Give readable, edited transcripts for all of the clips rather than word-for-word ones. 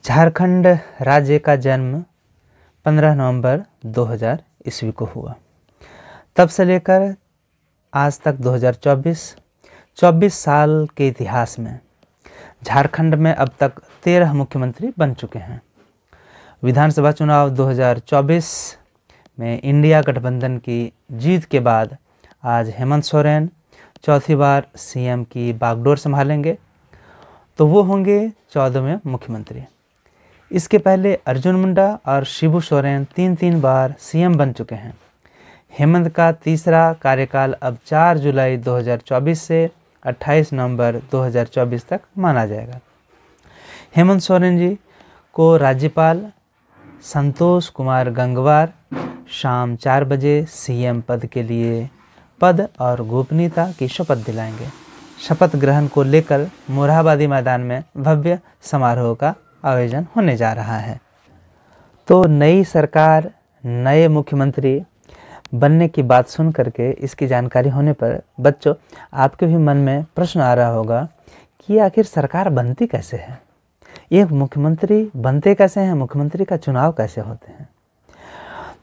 झारखंड राज्य का जन्म 15 नवंबर 2000 ईस्वी को हुआ। तब से लेकर आज तक 24 साल के इतिहास में झारखंड में अब तक 13 मुख्यमंत्री बन चुके हैं। विधानसभा चुनाव 2024 में इंडिया गठबंधन की जीत के बाद आज हेमंत सोरेन चौथी बार सीएम की बागडोर संभालेंगे, तो वो होंगे 14वें मुख्यमंत्री। इसके पहले अर्जुन मुंडा और शिबू सोरेन 3 बार सीएम बन चुके हैं। हेमंत का तीसरा कार्यकाल अब 4 जुलाई 2024 से 28 नवंबर 2024 तक माना जाएगा। हेमंत सोरेन जी को राज्यपाल संतोष कुमार गंगवार शाम 4 बजे सीएम पद के लिए पद और गोपनीयता की शपथ दिलाएंगे। शपथ ग्रहण को लेकर मोरहाबादी मैदान में भव्य समारोह का आयोजन होने जा रहा है। तो नई सरकार, नए मुख्यमंत्री बनने की बात सुन करके इसकी जानकारी होने पर बच्चों आपके भी मन में प्रश्न आ रहा होगा कि आखिर सरकार बनती कैसे है, ये मुख्यमंत्री बनते कैसे हैं, मुख्यमंत्री का चुनाव कैसे होते हैं।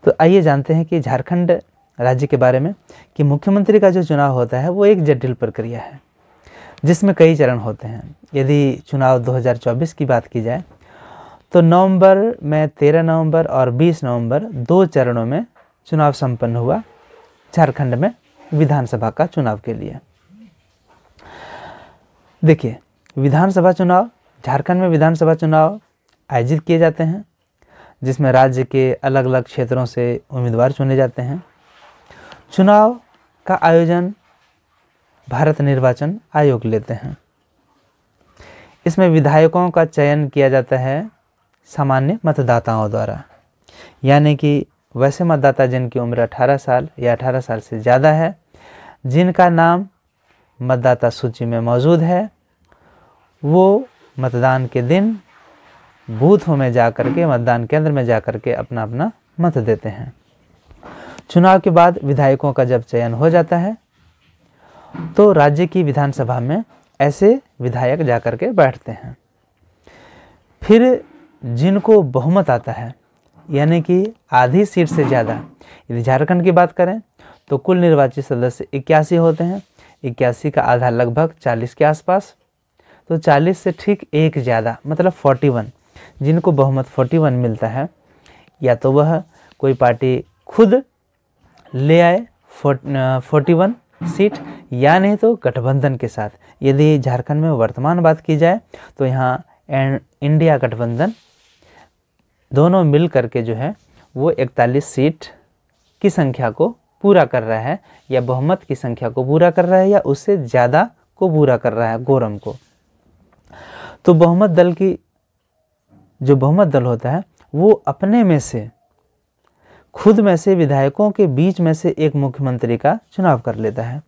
तो आइए जानते हैं कि झारखंड राज्य के बारे में कि मुख्यमंत्री का जो चुनाव होता है वो एक जटिल प्रक्रिया है जिसमें कई चरण होते हैं। यदि चुनाव 2024 की बात की जाए तो नवंबर में 13 नवंबर और 20 नवंबर 2 चरणों में चुनाव संपन्न हुआ झारखंड में विधानसभा का चुनाव के लिए। देखिए, विधानसभा चुनाव झारखंड में विधानसभा चुनाव आयोजित किए जाते हैं जिसमें राज्य के अलग अलग क्षेत्रों से उम्मीदवार चुने जाते हैं। चुनाव का आयोजन भारत निर्वाचन आयोग लेते हैं। इसमें विधायकों का चयन किया जाता है सामान्य मतदाताओं द्वारा, यानी कि वैसे मतदाता जिनकी उम्र 18 साल या 18 साल से ज़्यादा है, जिनका नाम मतदाता सूची में मौजूद है, वो मतदान के दिन बूथों में जाकर के, मतदान केंद्र में जाकर के अपना अपना मत देते हैं। चुनाव के बाद विधायकों का जब चयन हो जाता है तो राज्य की विधानसभा में ऐसे विधायक जाकर के बैठते हैं। फिर जिनको बहुमत आता है, यानी कि आधी सीट से ज़्यादा, यदि झारखंड की बात करें तो कुल निर्वाचित सदस्य 81 होते हैं। 81 का आधा लगभग 40 के आसपास, तो 40 से ठीक एक ज़्यादा मतलब 41, जिनको बहुमत 41 मिलता है, या तो वह कोई पार्टी खुद ले आए 41 सीट, या नहीं तो गठबंधन के साथ। यदि झारखंड में वर्तमान बात की जाए तो यहाँ इंडिया गठबंधन दोनों मिल करके जो है वो 41 सीट की संख्या को पूरा कर रहा है, या बहुमत की संख्या को पूरा कर रहा है, या उससे ज़्यादा को पूरा कर रहा है, गोरम को। तो बहुमत दल की जो बहुमत दल होता है वो अपने में से, खुद में से, विधायकों के बीच में से एक मुख्यमंत्री का चुनाव कर लेता है।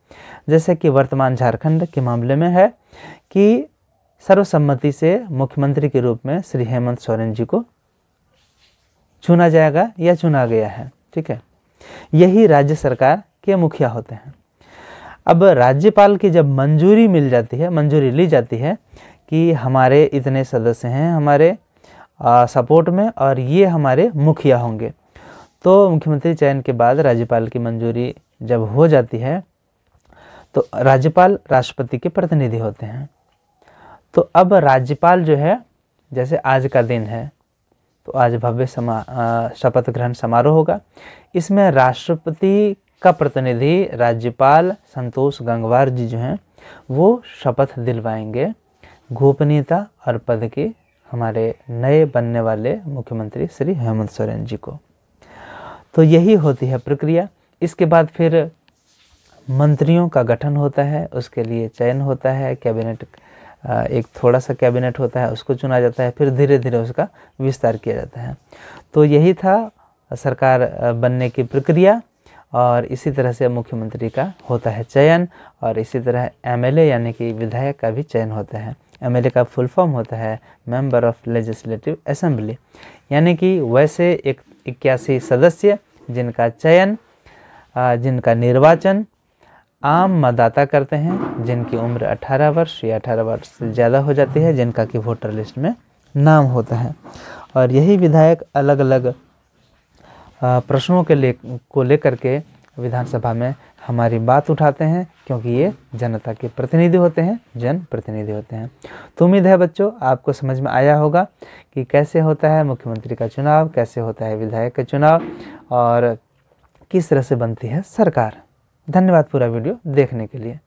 जैसे कि वर्तमान झारखंड के मामले में है कि सर्वसम्मति से मुख्यमंत्री के रूप में श्री हेमंत सोरेन जी को चुना जाएगा या चुना गया है। ठीक है, यही राज्य सरकार के मुखिया होते हैं। अब राज्यपाल की जब मंजूरी मिल जाती है, मंजूरी ली जाती है कि हमारे इतने सदस्य हैं हमारे सपोर्ट में और ये हमारे मुखिया होंगे, तो मुख्यमंत्री चयन के बाद राज्यपाल की मंजूरी जब हो जाती है तो राज्यपाल राष्ट्रपति के प्रतिनिधि होते हैं। तो अब राज्यपाल जो है, जैसे आज का दिन है तो आज भव्य शपथ ग्रहण समारोह होगा। इसमें राष्ट्रपति का प्रतिनिधि राज्यपाल संतोष गंगवार जी जो हैं वो शपथ दिलवाएंगे गोपनीयता और पद की हमारे नए बनने वाले मुख्यमंत्री श्री हेमंत सोरेन जी को। तो यही होती है प्रक्रिया। इसके बाद फिर मंत्रियों का गठन होता है, उसके लिए चयन होता है, कैबिनेट एक थोड़ा सा कैबिनेट होता है, उसको चुना जाता है, फिर धीरे धीरे उसका विस्तार किया जाता है। तो यही था सरकार बनने की प्रक्रिया, और इसी तरह से मुख्यमंत्री का होता है चयन, और इसी तरह एमएलए यानी कि विधायक का भी चयन होता है। एमएलए का फुल फॉर्म होता है मेंबर ऑफ लेजिस्लेटिव असेंबली, यानी कि वैसे 81 सदस्य जिनका चयन, जिनका निर्वाचन आम मतदाता करते हैं, जिनकी उम्र 18 वर्ष या 18 वर्ष से ज़्यादा हो जाती है, जिनका कि वोटर लिस्ट में नाम होता है। और यही विधायक अलग अलग प्रश्नों को लेकर के विधानसभा में हमारी बात उठाते हैं, क्योंकि ये जनता के प्रतिनिधि होते हैं, जनप्रतिनिधि होते हैं। तो उम्मीद है बच्चों आपको समझ में आया होगा कि कैसे होता है मुख्यमंत्री का चुनाव, कैसे होता है विधायक का चुनाव और किस तरह से बनती है सरकार। धन्यवाद पूरा वीडियो देखने के लिए।